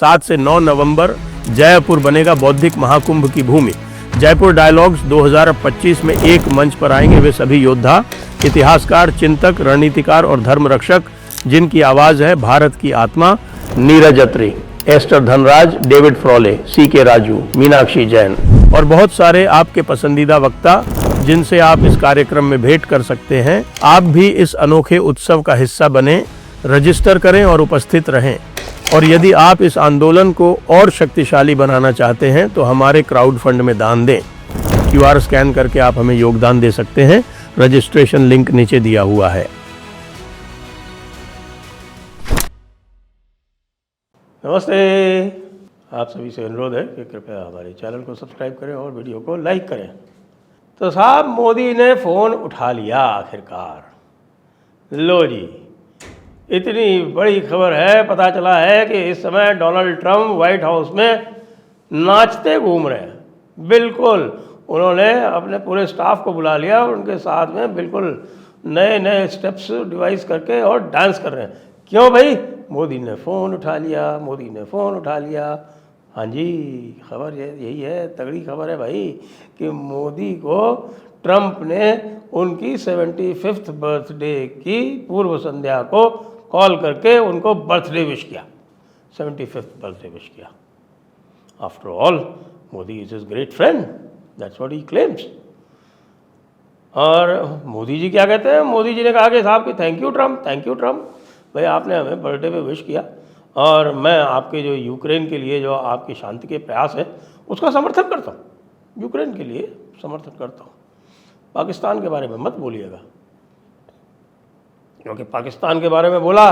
7 से 9 नवंबर जयपुर बनेगा बौद्धिक महाकुंभ की भूमि। जयपुर डायलॉग्स 2025 में एक मंच पर आएंगे वे सभी योद्धा, इतिहासकार, चिंतक, रणनीतिकार और धर्म रक्षक जिनकी आवाज़ है भारत की आत्मा। Neeraj Atri, Esther Dhanraj, David Frawley, CK Raju, Meenakshi Jain और बहुत सारे आपके पसंदीदा वक्ता जिनसे आप इस कार्यक्रम में भेंट कर सकते हैं। आप भी इस अनोखे उत्सव का हिस्सा बने, रजिस्टर करें और उपस्थित रहें। और यदि आप इस आंदोलन को और शक्तिशाली बनाना चाहते हैं तो हमारे क्राउड फंड में दान दें। QR स्कैन करके आप हमें योगदान दे सकते हैं। रजिस्ट्रेशन लिंक नीचे दिया हुआ है। नमस्ते, आप सभी से अनुरोध है कि कृपया हमारे चैनल को सब्सक्राइब करें और वीडियो को लाइक करें। तो साहब, मोदी ने फ़ोन उठा लिया आखिरकार। लो जी, इतनी बड़ी खबर है, पता चला है कि इस समय डोनाल्ड ट्रंप व्हाइट हाउस में नाचते घूम रहे हैं। बिल्कुल, उन्होंने अपने पूरे स्टाफ को बुला लिया और उनके साथ में बिल्कुल नए नए स्टेप्स डिवाइस करके और डांस कर रहे हैं। क्यों भाई? मोदी ने फ़ोन उठा लिया, मोदी ने फ़ोन उठा लिया। हाँ जी, खबर यही है, तगड़ी खबर है भाई, कि मोदी को ट्रंप ने उनकी 75th बर्थडे की पूर्व संध्या को कॉल करके उनको बर्थडे विश किया, 75th बर्थडे विश किया। After all Modi is his great friend, that's what he claims. और मोदी जी क्या कहते हैं? मोदी जी ने कहा कि साहब कि थैंक यू ट्रंप, भाई आपने हमें बर्थडे पे विश किया और मैं आपके जो यूक्रेन के लिए जो आपकी शांति के प्रयास है उसका समर्थन करता हूँ, यूक्रेन के लिए समर्थन करता हूँ। पाकिस्तान के बारे में मत बोलिएगा, क्योंकि पाकिस्तान के बारे में बोला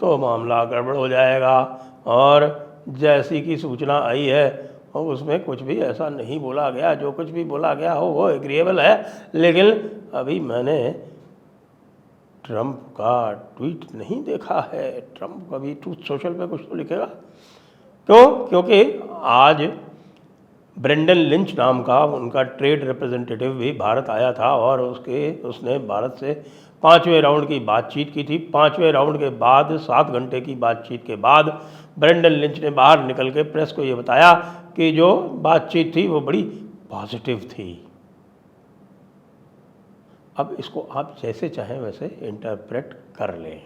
तो मामला गड़बड़ हो जाएगा। और जैसी की सूचना आई है और उसमें कुछ भी ऐसा नहीं बोला गया, जो कुछ भी बोला गया हो वो एग्रीएबल है। लेकिन अभी मैंने ट्रंप का ट्वीट नहीं देखा है। ट्रंप कभी ट्रूथ सोशल पे कुछ तो लिखेगा। क्यों? क्योंकि आज ब्रेंडन लिंच नाम का उनका ट्रेड रिप्रेजेंटेटिव भी भारत आया था और उसने भारत से 5वें राउंड की बातचीत की थी। 5वें राउंड के बाद 7 घंटे की बातचीत के बाद ब्रेंडन लिंच ने बाहर निकल के प्रेस को ये बताया कि जो बातचीत थी वो बड़ी पॉजिटिव थी। अब इसको आप जैसे चाहें वैसे इंटरप्रेट कर लें।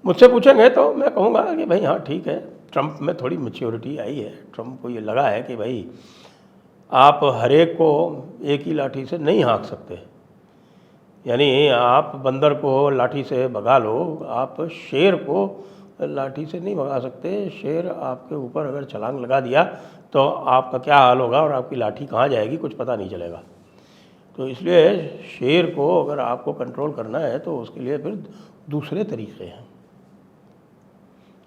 मुझसे पूछेंगे तो मैं कहूँगा कि भाई हाँ ठीक है, ट्रंप में थोड़ी मैच्योरिटी आई है। ट्रंप को ये लगा है कि भाई आप हर एक को एक ही लाठी से नहीं हाँक सकते। यानी आप बंदर को लाठी से भगा लो, आप शेर को लाठी से नहीं भगा सकते। शेर आपके ऊपर अगर छलांग लगा दिया तो आपका क्या हाल होगा और आपकी लाठी कहाँ जाएगी कुछ पता नहीं चलेगा। तो इसलिए शेर को अगर आपको कंट्रोल करना है तो उसके लिए फिर दूसरे तरीके हैं।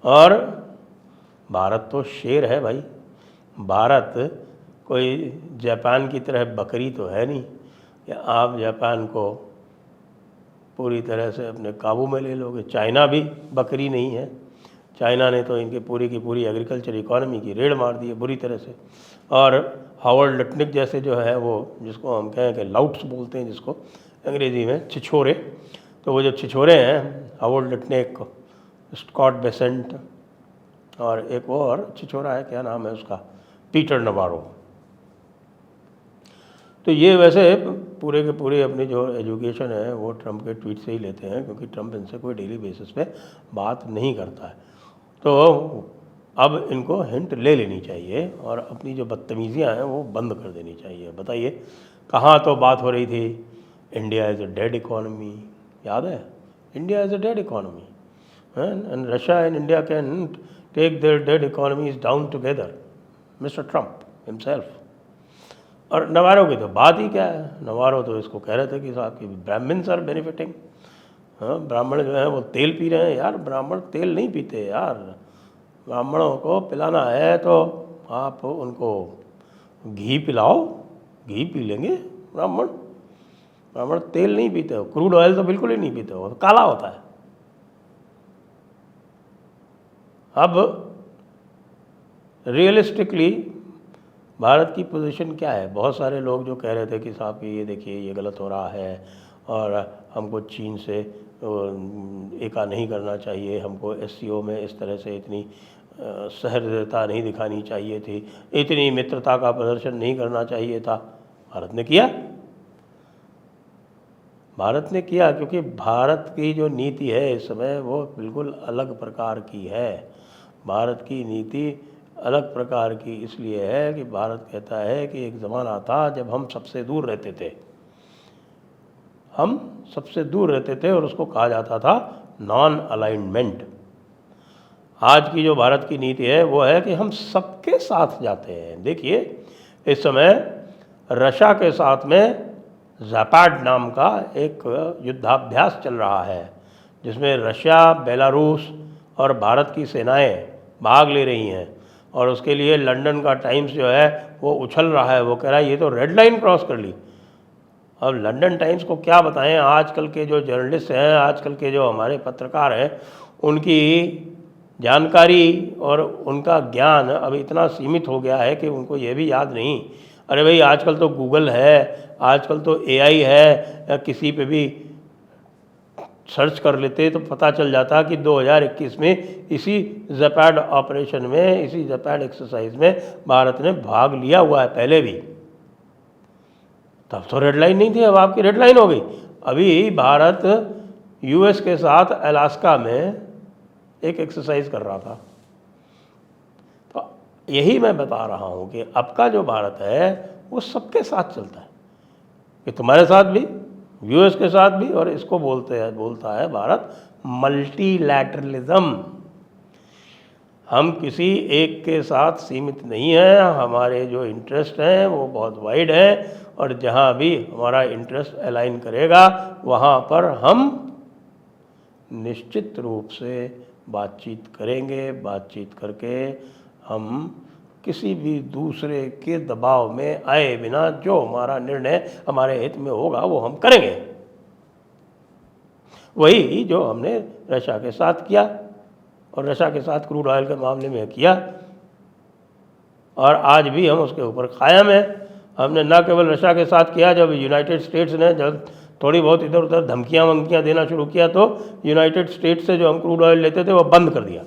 और भारत तो शेर है भाई। भारत कोई जापान की तरह बकरी तो है नहीं कि आप जापान को पूरी तरह से अपने काबू में ले लोगे। चाइना भी बकरी नहीं है। चाइना ने तो इनकी पूरी की पूरी एग्रीकल्चर इकोनॉमी की रेड़ मार दी है बुरी तरह से। और हावर्ड लटनिक जैसे जो है वो, जिसको हम कहें कि लाउट्स बोलते हैं, जिसको अंग्रेज़ी में छिछोरे, तो वो जो छिछोरे हैं, हावर्ड लटनिक, स्कॉट बेसेंट और एक और छिछोरा है, क्या नाम है उसका, पीटर नवारो। तो ये वैसे पूरे के पूरे अपनी जो एजुकेशन है वो ट्रंप के ट्वीट से ही लेते हैं, क्योंकि ट्रंप इनसे कोई डेली बेसिस पे बात नहीं करता है। तो अब इनको हिंट ले लेनी चाहिए और अपनी जो बदतमीज़ियाँ हैं वो बंद कर देनी चाहिए। बताइए, कहाँ तो बात हो रही थी India is a dead economy, याद है? India is a dead economy and Russia and India can take their dead economies down together, mister Trump himself. और नवारो की तो बात ही क्या है। नवारो तो इसको कह रहे थे कि साहब कि ब्राह्मण्स आर बेनिफिटिंग। हाँ, ब्राह्मण जो है वो तेल पी रहे हैं। यार ब्राह्मण तेल नहीं पीते यार। ब्राह्मणों को पिलाना है तो आप उनको घी पिलाओ, घी पी लेंगे ब्राह्मण। ब्राह्मण तेल नहीं पीते हो, क्रूड ऑयल तो बिल्कुल ही नहीं पीते हो, तो काला होता है। अब रियलिस्टिकली भारत की पोजीशन क्या है? बहुत सारे लोग जो कह रहे थे कि साहब कि ये देखिए ये गलत हो रहा है और हमको चीन से एका नहीं करना चाहिए, हमको SCO में इस तरह से इतनी सहृदयता नहीं दिखानी चाहिए थी, इतनी मित्रता का प्रदर्शन नहीं करना चाहिए था। भारत ने किया, भारत ने किया, क्योंकि भारत की जो नीति है इस समय वो बिल्कुल अलग प्रकार की है। भारत की नीति अलग प्रकार की इसलिए है कि भारत कहता है कि एक ज़माना था जब हम सबसे दूर रहते थे, हम सबसे दूर रहते थे और उसको कहा जाता था नॉन अलाइनमेंट। आज की जो भारत की नीति है वो है कि हम सबके साथ जाते हैं। देखिए इस समय रशिया के साथ में ज़ैपाड नाम का एक युद्धाभ्यास चल रहा है, जिसमें रशिया, बेलारूस और भारत की सेनाएं भाग ले रही हैं। और उसके लिए लंदन का टाइम्स जो है वो उछल रहा है, वो कह रहा है ये तो रेड लाइन क्रॉस कर ली। अब लंदन टाइम्स को क्या बताएं, आजकल के जो जर्नलिस्ट हैं, आजकल के जो हमारे पत्रकार हैं, उनकी जानकारी और उनका ज्ञान अब इतना सीमित हो गया है कि उनको ये भी याद नहीं। अरे भाई आजकल तो गूगल है, आजकल तो AI है, या किसी पे भी सर्च कर लेते तो पता चल जाता कि 2021 में इसी ज़ैपाड ऑपरेशन में, इसी ज़ैपाड एक्सरसाइज में भारत ने भाग लिया हुआ है पहले भी। तब तो रेड लाइन नहीं थी, अब आपकी रेड लाइन हो गई। अभी भारत US के साथ अलास्का में एक एक्सरसाइज कर रहा था। तो यही मैं बता रहा हूँ कि अब का जो भारत है वो सबके साथ चलता है, कि तुम्हारे साथ भी, US के साथ भी, और इसको बोलता है भारत मल्टीलैटरलिज्म। हम किसी एक के साथ सीमित नहीं हैं, हमारे जो इंटरेस्ट हैं वो बहुत वाइड हैं, और जहाँ भी हमारा इंटरेस्ट अलाइन करेगा वहाँ पर हम निश्चित रूप से बातचीत करेंगे। बातचीत करके हम किसी भी दूसरे के दबाव में आए बिना जो हमारा निर्णय हमारे हित में होगा वो हम करेंगे। वही जो हमने रशिया के साथ किया, और रशिया के साथ क्रूड ऑयल के मामले में किया, और आज भी हम उसके ऊपर कायम हैं। हमने न केवल रशिया के साथ किया, जब यूनाइटेड स्टेट्स ने जब थोड़ी बहुत इधर उधर धमकियाँ वमकियाँ देना शुरू किया तो यूनाइटेड स्टेट्स से जो हम क्रूड ऑयल लेते थे वो बंद कर दिया,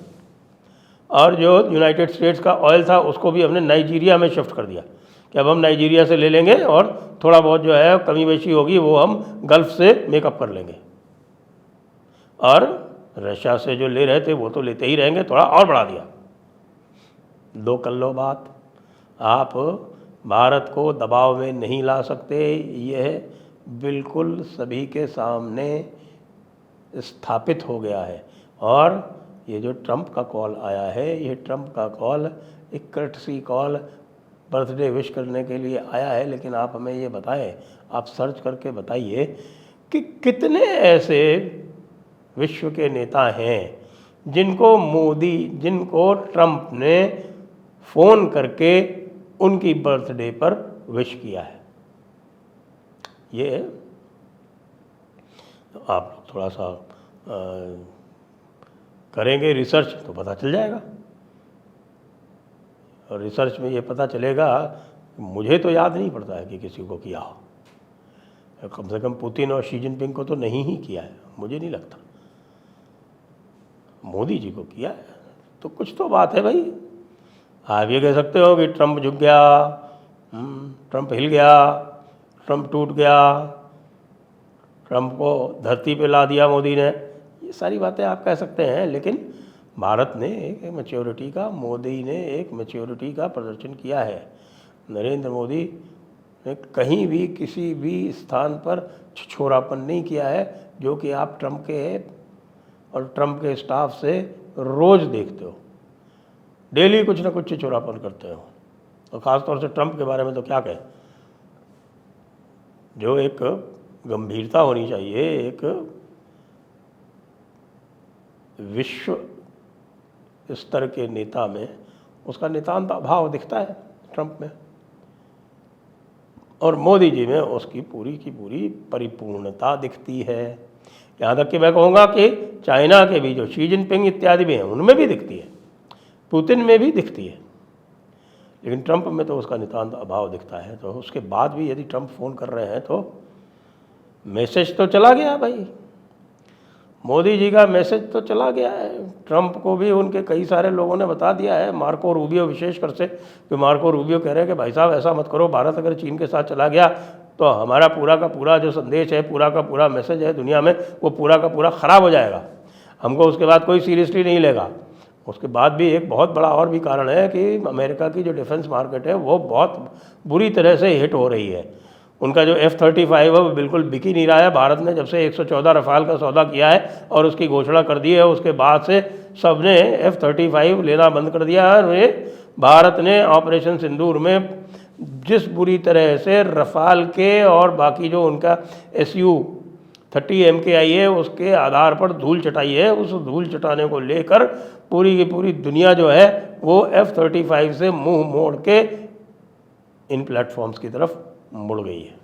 और जो यूनाइटेड स्टेट्स का ऑयल था उसको भी हमने नाइजीरिया में शिफ्ट कर दिया कि अब हम नाइजीरिया से ले लेंगे, और थोड़ा बहुत जो है कमी बेशी होगी वो हम गल्फ़ से मेकअप कर लेंगे। और रशिया से जो ले रहे थे वो तो लेते ही रहेंगे, थोड़ा और बढ़ा दिया। दो कर लो बात। आप भारत को दबाव में नहीं ला सकते, यह बिल्कुल सभी के सामने स्थापित हो गया है। और ये जो ट्रंप का कॉल आया है, ये ट्रंप का कॉल एक कर्टसी कॉल बर्थडे विश करने के लिए आया है, लेकिन आप हमें ये बताएं, आप सर्च करके बताइए कि कितने ऐसे विश्व के नेता हैं जिनको ट्रंप ने फ़ोन करके उनकी बर्थडे पर विश किया है। ये आप लोग थोड़ा सा करेंगे रिसर्च तो पता चल जाएगा, और रिसर्च में ये पता चलेगा। मुझे तो याद नहीं पड़ता है कि किसी को किया हो, कम से कम पुतिन और शी जिनपिंग को तो नहीं ही किया है, मुझे नहीं लगता। मोदी जी को किया है तो कुछ तो बात है भाई। आप ये कह सकते हो कि ट्रंप झुक गया, ट्रंप हिल गया, ट्रंप टूट गया, ट्रंप को धरती पे ला दिया मोदी ने, ये सारी बातें आप कह सकते हैं, लेकिन भारत ने एक मैच्योरिटी का, मोदी ने एक मैच्योरिटी का प्रदर्शन किया है। नरेंद्र मोदी ने कहीं भी किसी भी स्थान पर छिछोरापन नहीं किया है, जो कि आप ट्रंप के और ट्रंप के स्टाफ से रोज़ देखते हो। डेली कुछ ना कुछ छिछोरापन करते हो, और ख़ास तौर से ट्रंप के बारे में तो क्या कहें। जो एक गंभीरता होनी चाहिए, एक विश्व स्तर के नेता में, उसका नितांत अभाव दिखता है ट्रंप में, और मोदी जी में उसकी पूरी की पूरी परिपूर्णता दिखती है। यहाँ तक कि मैं कहूँगा कि चाइना के भी जो शी जिनपिंग इत्यादि भी हैं उनमें भी दिखती है, पुतिन में भी दिखती है, लेकिन ट्रंप में तो उसका नितांत अभाव दिखता है। तो उसके बाद भी यदि ट्रंप फ़ोन कर रहे हैं तो मैसेज तो चला गया भाई, मोदी जी का मैसेज तो चला गया है। ट्रंप को भी उनके कई सारे लोगों ने बता दिया है, मार्को रूबियो विशेषकर से, कि मार्को रूबियो कह रहे हैं कि भाई साहब ऐसा मत करो, भारत अगर चीन के साथ चला गया तो हमारा पूरा का पूरा जो संदेश है, पूरा का पूरा मैसेज है दुनिया में, वो पूरा का पूरा ख़राब हो जाएगा, हमको उसके बाद कोई सीरियसली नहीं लेगा। उसके बाद भी एक बहुत बड़ा और भी कारण है कि अमेरिका की जो डिफेंस मार्केट है वो बहुत बुरी तरह से हिट हो रही है। उनका जो F-35 है वो बिल्कुल बिक ही नहीं रहा है। भारत ने जब से 114 रफाल का सौदा किया है और उसकी घोषणा कर दी है, उसके बाद से सबने F-35 लेना बंद कर दिया है। और भारत ने ऑपरेशन सिंदूर में जिस बुरी तरह से रफाल के और बाकी जो उनका Su-30 MKI है उसके आधार पर धूल चटाई है, उस धूल चटाने को लेकर पूरी की पूरी दुनिया जो है वो F-35 से मुंह मोड़ के इन प्लेटफॉर्म्स की तरफ मुड़ गई है।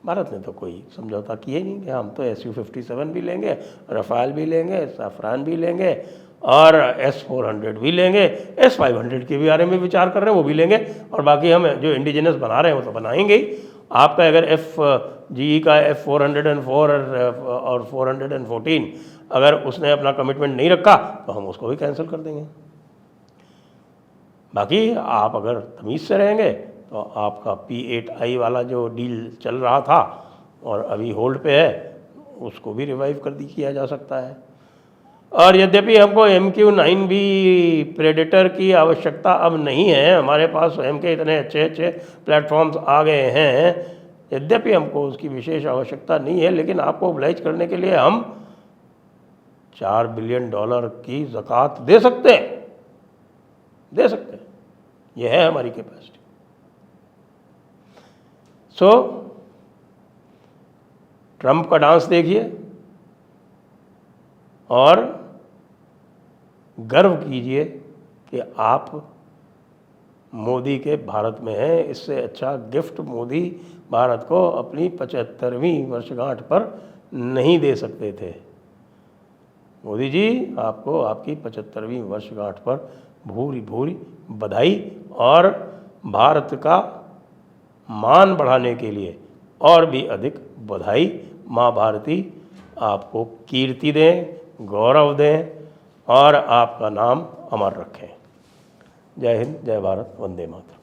भारत ने तो कोई समझौता किया ही नहीं कि हम तो Su-57 भी लेंगे, रफाल भी लेंगे, सैफरान भी लेंगे और S-400 भी लेंगे, S-500 के बारे में विचार कर रहे हैं, वो भी लेंगे, और बाकी हम जो इंडिजिनस बना रहे हैं वो तो बनाएंगे ही। आपका अगर GE का F-404 और 414 अगर उसने अपना कमिटमेंट नहीं रखा तो हम उसको भी कैंसिल कर देंगे। बाकी आप अगर तमीज़ से रहेंगे तो आपका P-8I वाला जो डील चल रहा था और अभी होल्ड पे है, उसको भी रिवाइव किया जा सकता है। और यद्यपि हमको MQ-9B प्रेडेटर की आवश्यकता अब नहीं है, हमारे पास स्वयं के इतने अच्छे अच्छे प्लेटफॉर्म्स आ गए हैं, यद्यपि हमको उसकी विशेष आवश्यकता नहीं है, लेकिन आपको ओब्लाइज करने के लिए हम $4 बिलियन की ज़कात दे सकते हैं, यह है हमारी कैपेसिटी। सो ट्रंप का डांस देखिए और गर्व कीजिए कि आप मोदी के भारत में हैं। इससे अच्छा गिफ्ट मोदी भारत को अपनी 75वीं वर्षगांठ पर नहीं दे सकते थे। मोदी जी, आपको आपकी 75वीं वर्षगांठ पर भूरी भूरी बधाई, और भारत का मान बढ़ाने के लिए और भी अधिक बधाई। माँ भारती आपको कीर्ति दें, गौरव दें और आपका नाम अमर रखें। जय हिंद, जय भारत, वंदे मातरम।